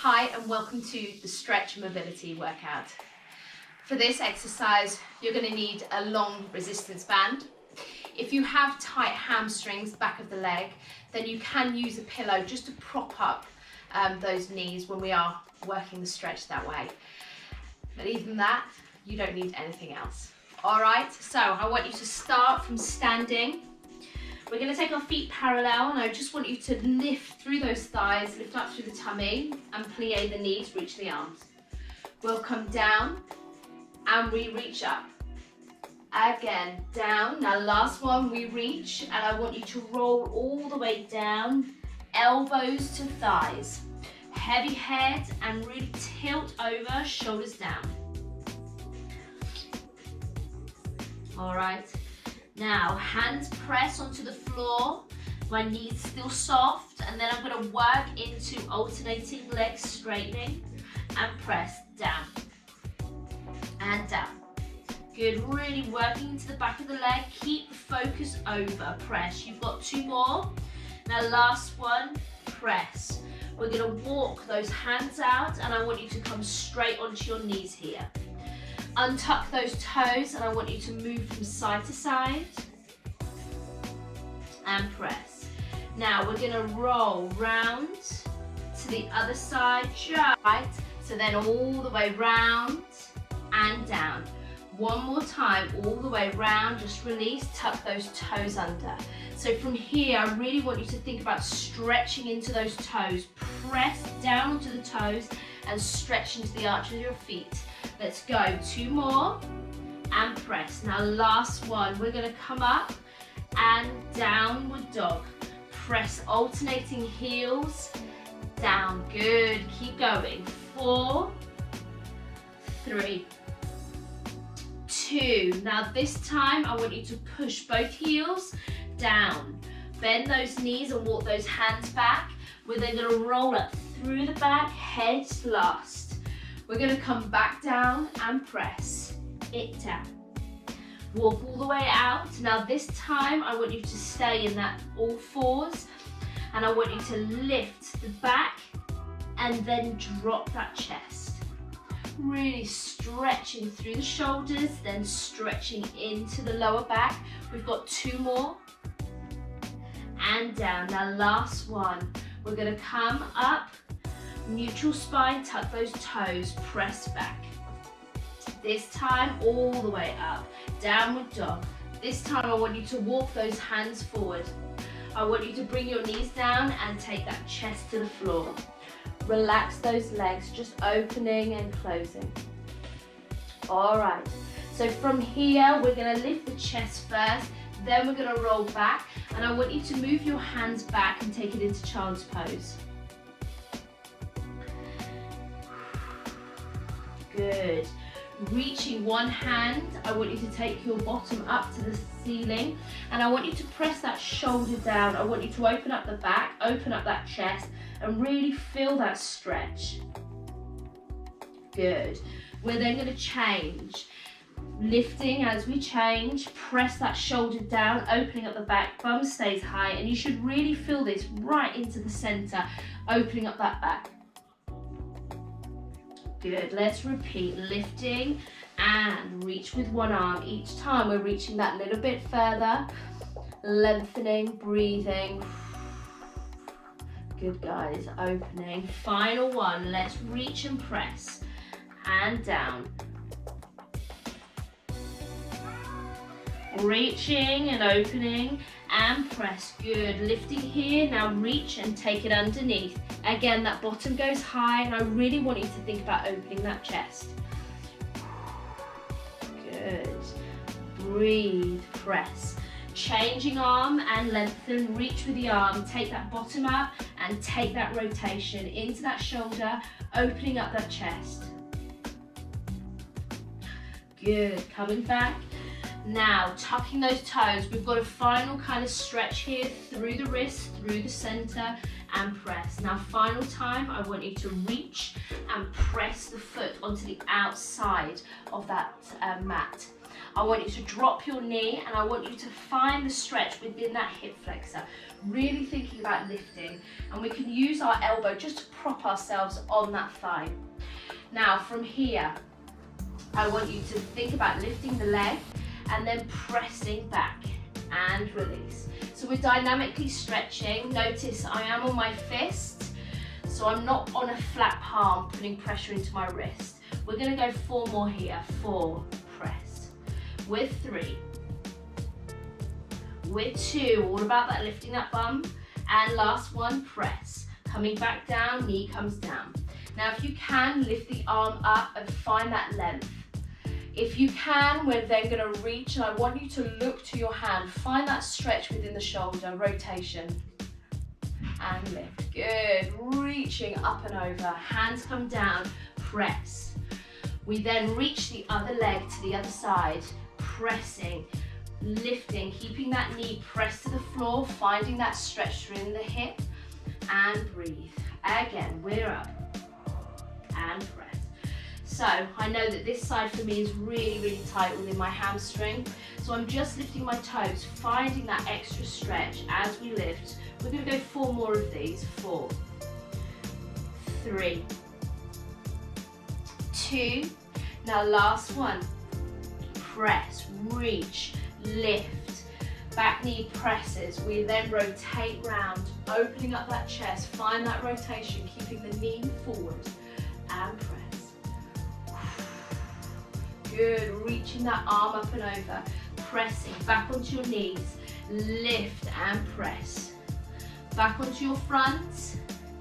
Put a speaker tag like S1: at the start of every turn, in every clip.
S1: Hi and welcome to the stretch mobility workout. For this exercise, you're going to need a long resistance band. If you have tight hamstrings, back of the leg, then you can use a pillow just to prop up those knees when we are working the stretch that way. But even that, you don't need anything else. All right, so I want you to start from standing. We're going to take our feet parallel, and I just want you to lift through those thighs, lift up through the tummy, and plie the knees, reach the arms. We'll come down, and we reach up. Again, down. Now last one, we reach, and I want you to roll all the way down, elbows to thighs. Heavy head, and really tilt over, shoulders down. All right. Now, hands press onto the floor, my knees still soft, and then I'm going to work into alternating legs straightening and press down and down. Good, really working into the back of the leg, keep the focus over, press. You've got two more. Now last one, press. We're going to walk those hands out, and I want you to come straight onto your knees here. Untuck those toes, and I want you to move from side to side and press. Now we're going to roll round to the other side, just right. So then all the way round and down. One more time, all the way round, just release, tuck those toes under. So from here, I really want you to think about stretching into those toes. Press down onto the toes and stretch into the arch of your feet. Let's go, two more, and press. Now last one, we're gonna come up and downward dog. Press, alternating heels, down, good, keep going. 4, 3, 2. Now this time, I want you to push both heels down. Bend those knees and walk those hands back. We're then gonna roll up through the back, head last. We're going to come back down and press it down. Walk all the way out. Now this time I want you to stay in that all fours, and I want you to lift the back and then drop that chest. Really stretching through the shoulders, then stretching into the lower back. We've got two more. And down. Now last one. We're going to come up. Neutral spine, tuck those toes, press back. This time, all the way up, downward dog. This time, I want you to walk those hands forward. I want you to bring your knees down and take that chest to the floor. Relax those legs, just opening and closing. All right, so from here, we're gonna lift the chest first, then we're gonna roll back, and I want you to move your hands back and take it into child's pose. Good. Reaching one hand, I want you to take your bottom up to the ceiling, and I want you to press that shoulder down. I want you to open up the back, open up that chest, and really feel that stretch. Good. We're then going to change. Lifting as we change, press that shoulder down, opening up the back, bum stays high, and you should really feel this right into the center, opening up that back. Good, let's repeat, lifting and reach with one arm. Each time we're reaching that little bit further, lengthening, breathing. Good guys, opening. Final one, let's reach and press and down. Reaching and opening and press, good. Lifting here, now reach and take it underneath. Again, that bottom goes high, and I really want you to think about opening that chest. Good. Breathe, press. Changing arm and lengthen, reach with the arm, take that bottom up and take that rotation into that shoulder, opening up that chest. Good, coming back. Now, tucking those toes, we've got a final kind of stretch here through the wrists, through the center, and press. Now final time, I want you to reach and press the foot onto the outside of that mat. I want you to drop your knee and I want you to find the stretch within that hip flexor. Really thinking about lifting, and we can use our elbow just to prop ourselves on that thigh. Now from here, I want you to think about lifting the leg and then pressing back and release. So we're dynamically stretching. Notice I am on my fist, so I'm not on a flat palm putting pressure into my wrist. We're going to go 4 more here. 4, press. With 3. With 2, all about that lifting that bum. And last one, press. Coming back down, knee comes down. Now if you can, lift the arm up and find that length. If you can, we're then going to reach, and I want you to look to your hand. Find that stretch within the shoulder, rotation. And lift. Good. Reaching up and over. Hands come down, press. We then reach the other leg to the other side, pressing, lifting, keeping that knee pressed to the floor, finding that stretch through the hip, and breathe. Again, we're up, and press. So I know that this side for me is really, really tight within my hamstring. So I'm just lifting my toes, finding that extra stretch as we lift. We're going to go 4 more of these. 4, 3, 2. Now last one. Press, reach, lift. Back knee presses. We then rotate round, opening up that chest. Find that rotation, keeping the knee forward, and press. Good, reaching that arm up and over, pressing back onto your knees, lift and press. Back onto your front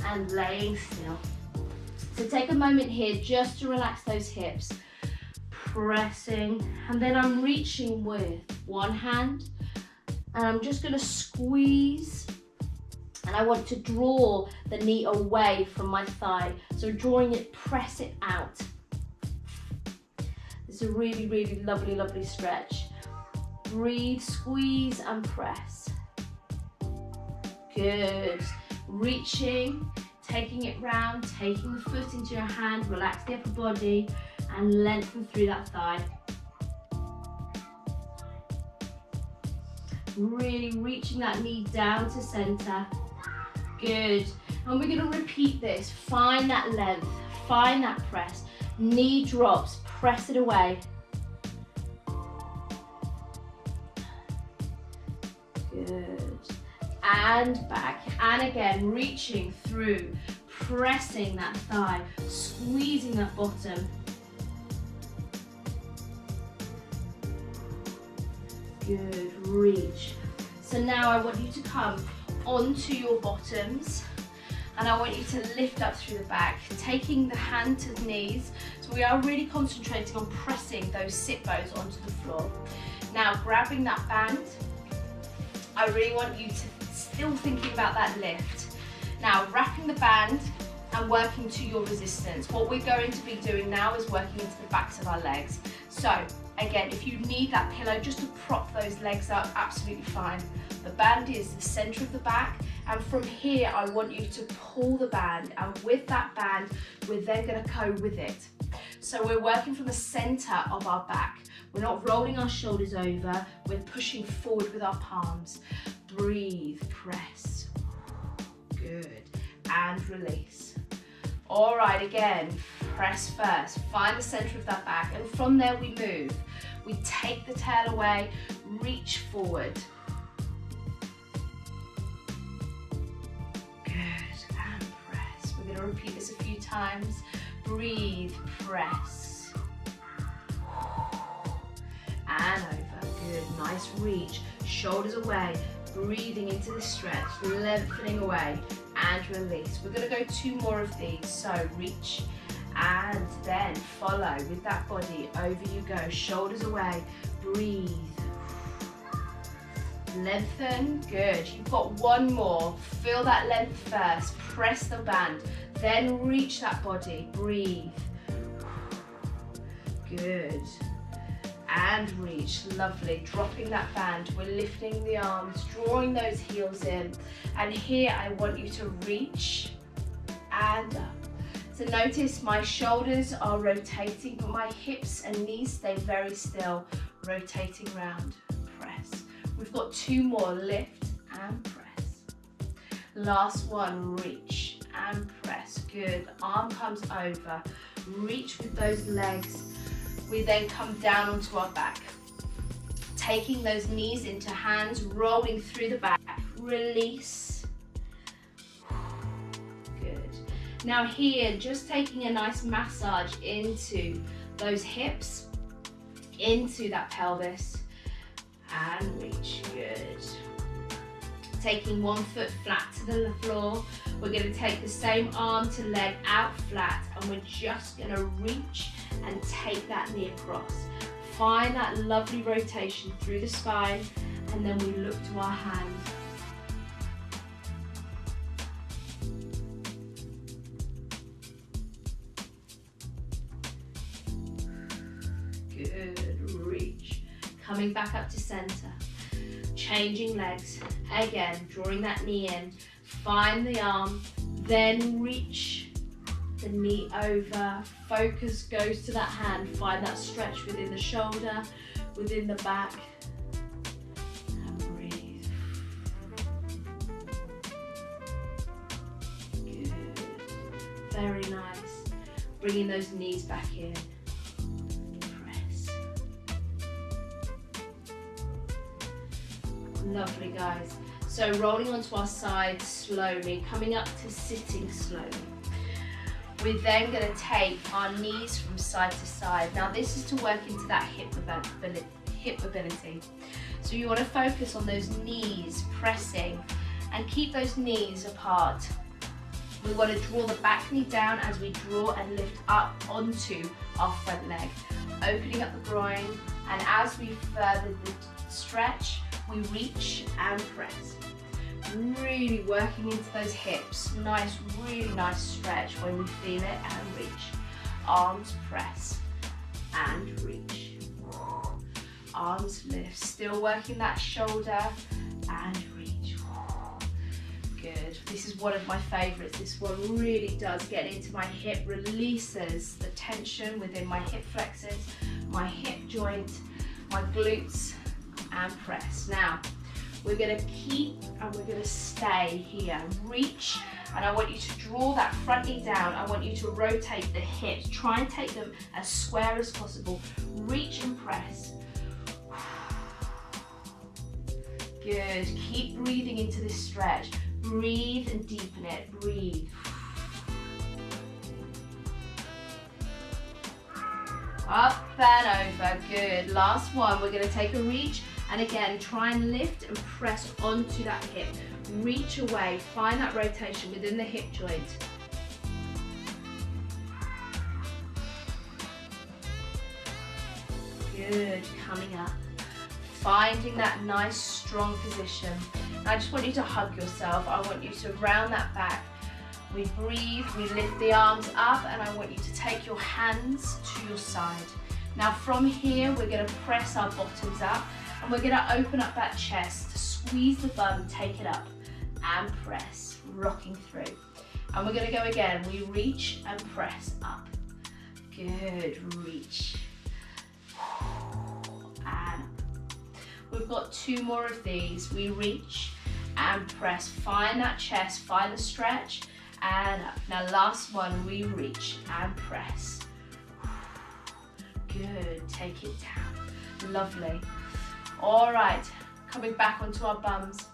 S1: and laying still. So take a moment here just to relax those hips, pressing, and then I'm reaching with one hand, and I'm just going to squeeze, and I want to draw the knee away from my thigh. So drawing it, press it out. It's a really, really lovely, lovely stretch. Breathe, squeeze and press. Good. Reaching, taking it round, taking the foot into your hand, relax the upper body and lengthen through that thigh. Really reaching that knee down to center. Good. And we're going to repeat this. Find that length, find that press. Knee drops, press it away. Good. And back. And again, reaching through, pressing that thigh, squeezing that bottom. Good, reach. So now I want you to come onto your bottoms, and I want you to lift up through the back, taking the hand to the knees. So we are really concentrating on pressing those sit bones onto the floor. Now grabbing that band, I really want you to still thinking about that lift. Now wrapping the band and working to your resistance. What we're going to be doing now is working into the backs of our legs. So again, if you need that pillow just to prop those legs up, absolutely fine. The band is the center of the back, and from here I want you to pull the band, and with that band we're then going to go with it. So we're working from the center of our back. We're not rolling our shoulders over, we're pushing forward with our palms. Breathe, press. Good. And release. All right, again, press first. Find the center of that back, and from there we move. We take the tail away, reach forward. Good, and press. We're going to repeat this a few times. Breathe, press. And over. Good, nice reach. Shoulders away, breathing into the stretch, lengthening away, and release. We're going to go 2 more of these. So reach and then follow with that body. Over you go, shoulders away, breathe. Lengthen, good. You've got 1 more. Feel that length first, press the band, then reach that body, breathe. Good. and reach. Lovely. Dropping that band. We're lifting the arms, drawing those heels in. And here I want you to reach and up. So notice my shoulders are rotating, but my hips and knees stay very still, rotating round. Press. We've got 2 more. Lift and press. Last one. Reach and press. Good. Arm comes over. Reach with those legs. We then come down onto our back. Taking those knees into hands, rolling through the back. Release. Good. Now here, just taking a nice massage into those hips, into that pelvis, and reach. Good. Taking one foot flat to the floor. We're going to take the same arm to leg out flat, and we're just going to reach and take that knee across. Find that lovely rotation through the spine, and then we look to our hand. Good. Reach. Coming back up to center. Changing legs. Again, drawing that knee in. Find the arm, then reach the knee over. Focus goes to that hand. Find that stretch within the shoulder, within the back. And breathe. Good. Very nice. Bringing those knees back in. Press. Lovely, guys. So rolling onto our side slowly, coming up to sitting slowly. We're then going to take our knees from side to side. Now this is to work into that hip mobility. So you want to focus on those knees pressing and keep those knees apart. We want to draw the back knee down as we draw and lift up onto our front leg, opening up the groin, and as we further the stretch, we reach and press. Really working into those hips. Nice, really nice stretch when we feel it, and reach. Arms press and reach. Arms lift. Still working that shoulder and reach. Good. This is one of my favorites. This one really does get into my hip, releases the tension within my hip flexors, my hip joint, my glutes, and press. Now, we're going to keep and we're going to stay here. Reach, and I want you to draw that front knee down. I want you to rotate the hips. Try and take them as square as possible. Reach and press. Good. Keep breathing into this stretch. Breathe and deepen it. Breathe. Up and over. Good. Last one. We're going to take a reach. And again, try and lift and press onto that hip. Reach away, find that rotation within the hip joint. Good, coming up. Finding that nice, strong position. Now, I just want you to hug yourself. I want you to round that back. We breathe, we lift the arms up, and I want you to take your hands to your side. Now from here, we're going to press our bottoms up. And we're going to open up that chest, squeeze the bum, take it up, and press, rocking through. And we're going to go again. We reach and press up. Good, reach. And up. We've got 2 more of these. We reach and press. Find that chest, find the stretch, and up. Now last one, we reach and press. Good, take it down. Lovely. All right, coming back onto our bums.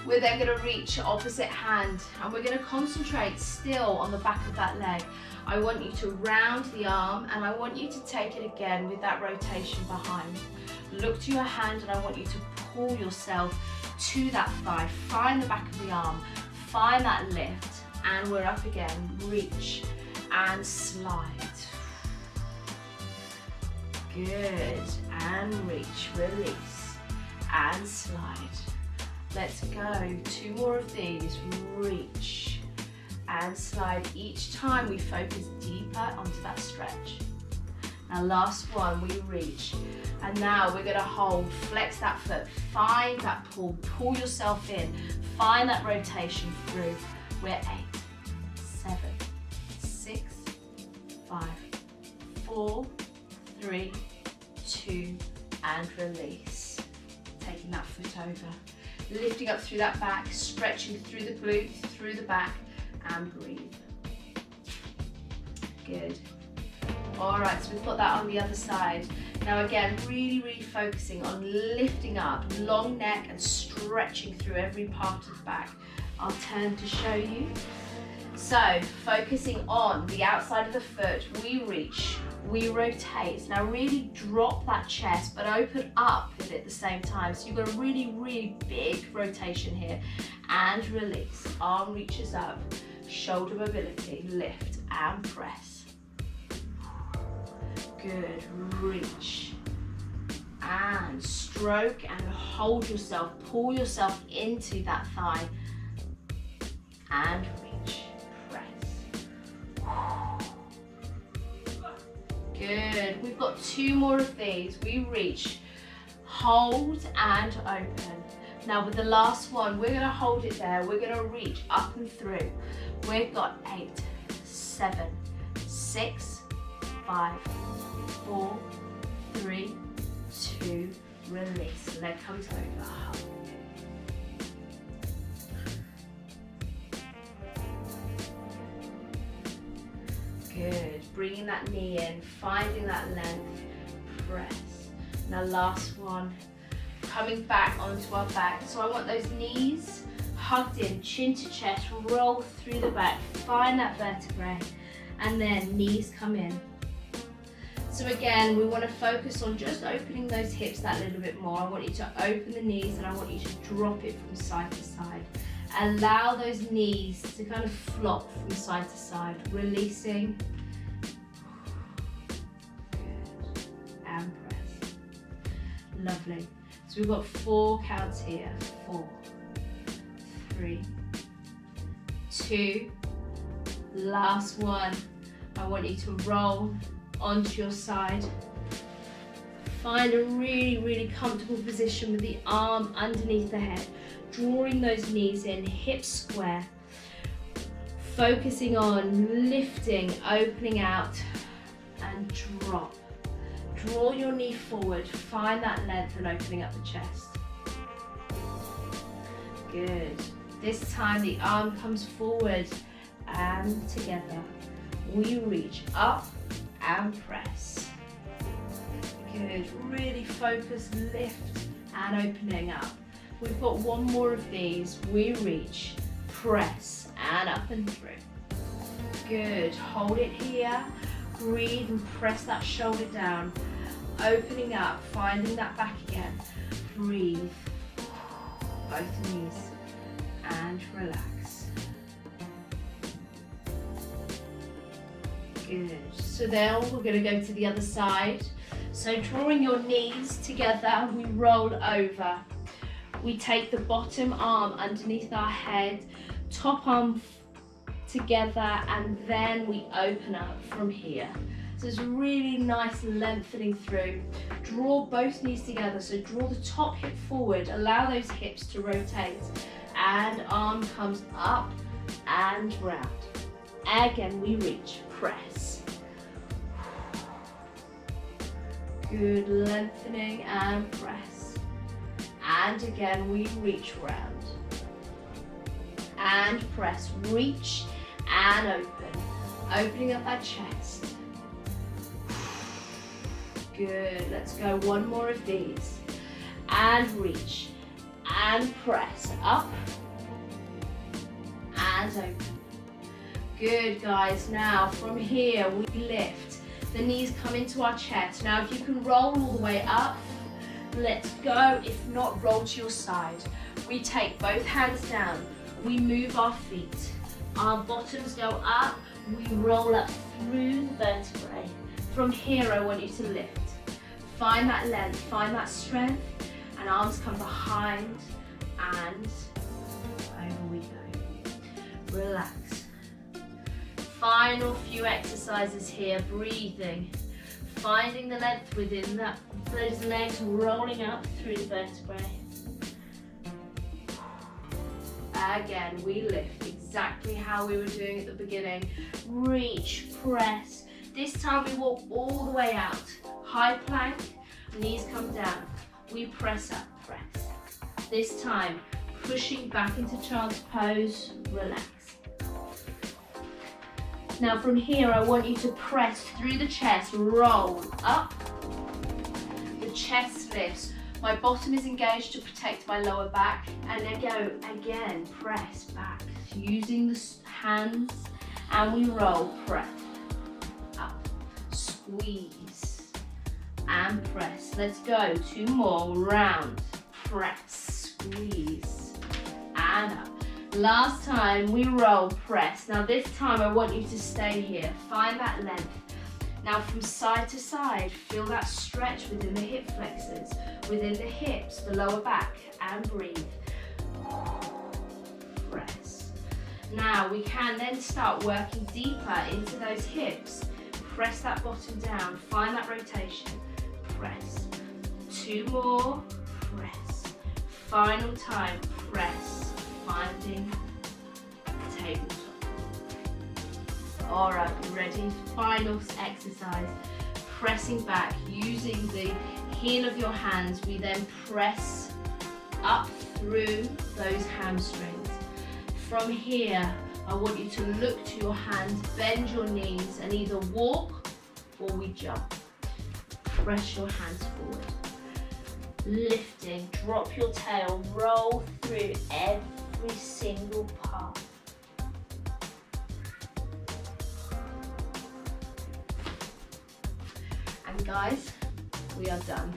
S1: We're then going to reach opposite hand, and we're going to concentrate still on the back of that leg. I want you to round the arm, and I want you to take it again with that rotation behind. Look to your hand, and I want you to pull yourself to that thigh. Find the back of the arm, find that lift, and we're up again. Reach and slide. Good, and reach, release, and slide. Let's go, 2 more of these. Reach and slide. Each time we focus deeper onto that stretch. Now last one, we reach. And now we're gonna hold, flex that foot, find that pull yourself in, find that rotation through. We're 8, 7, 6, 5, 4, 3, 2, and release. Taking that foot over, lifting up through that back, stretching through the glutes, through the back, and breathe. Good. All right, so we've got that on the other side. Now again, really focusing on lifting up, long neck and stretching through every part of the back. I'll turn to show you. So focusing on the outside of the foot, we reach, we rotate. Now really drop that chest, but open up with it at the same time. So you've got a really big rotation here. And release, arm reaches up, shoulder mobility, lift and press. Good, reach and stroke and hold yourself, pull yourself into that thigh and reach, press. Good, we've got 2 more of these. We reach, hold and open. Now with the last one, we're gonna hold it there. We're gonna reach up and through. We've got 8, 7, 6, 5, 4, 3, 2, release. Leg comes over. Good. Bringing that knee in, finding that length. Press. Now last one. Coming back onto our back. So I want those knees hugged in, chin to chest, roll through the back, find that vertebrae, and then knees come in. So again, we want to focus on just opening those hips that little bit more. I want you to open the knees and I want you to drop it from side to side. Allow those knees to kind of flop from side to side, releasing. Good. And press. Lovely. So we've got 4 counts here. 4, 3, 2, last one. I want you to roll onto your side. Find a really comfortable position with the arm underneath the head, drawing those knees in, hips square, focusing on lifting, opening out, and drop. Draw your knee forward, find that length and opening up the chest. Good. This time the arm comes forward and together. We reach up and press. Good, really focus, lift and opening up. We've got 1 more of these. We reach, press and up and through. Good, hold it here, breathe and press that shoulder down. Opening up, finding that back again. Breathe, both knees and relax. Good. So now we're going to go to the other side. So drawing your knees together, we roll over. We take the bottom arm underneath our head, top arm together, and then we open up from here. So it's really nice lengthening through. Draw both knees together, so draw the top hip forward, allow those hips to rotate, and arm comes up and round. Again, we reach, press. Good, lengthening and press. And again, we reach round. And press, reach and open. Opening up that chest. Good, let's go 1 more of these. And reach and press, up and open. Good guys, now from here we lift. The knees come into our chest. Now if you can roll all the way up, let's go. If not, roll to your side. We take both hands down. We move our feet. Our bottoms go up. We roll up through the vertebrae. From here I want you to lift. Find that length, find that strength, and arms come behind and over we go. Relax. Final few exercises here, breathing. Finding the length within those legs, rolling up through the vertebrae. Again, we lift exactly how we were doing at the beginning. Reach, press. This time we walk all the way out. High plank, knees come down. We press up, press. This time, pushing back into child's pose, relax. Now from here, I want you to press through the chest, roll up. The chest lifts. My bottom is engaged to protect my lower back. And then go again, press back. Using the hands, and we roll, press. Up, squeeze, and press. Let's go, 2 more, round, press, squeeze, and up. Last time, we roll, press. Now this time I want you to stay here, find that length. Now from side to side, feel that stretch within the hip flexors, within the hips, the lower back, and breathe. Press. Now we can then start working deeper into those hips. Press that bottom down, find that rotation, press. 2 more, press. Final time, press. Finding tabletop. All right, we're ready. Final exercise. Pressing back, using the heel of your hands. We then press up through those hamstrings. From here, I want you to look to your hands, bend your knees, and either walk or we jump. Press your hands forward. Lifting, drop your tail, roll through every single part. And guys, we are done.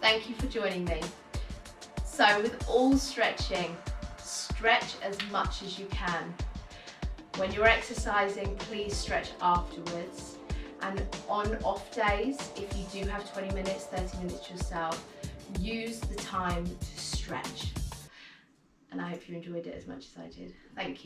S1: Thank you for joining me. So with all stretching, stretch as much as you can. When you're exercising, please stretch afterwards. And on off days, if you do have 20 minutes, 30 minutes yourself, use the time to stretch. And I hope you enjoyed it as much as I did. Thank you.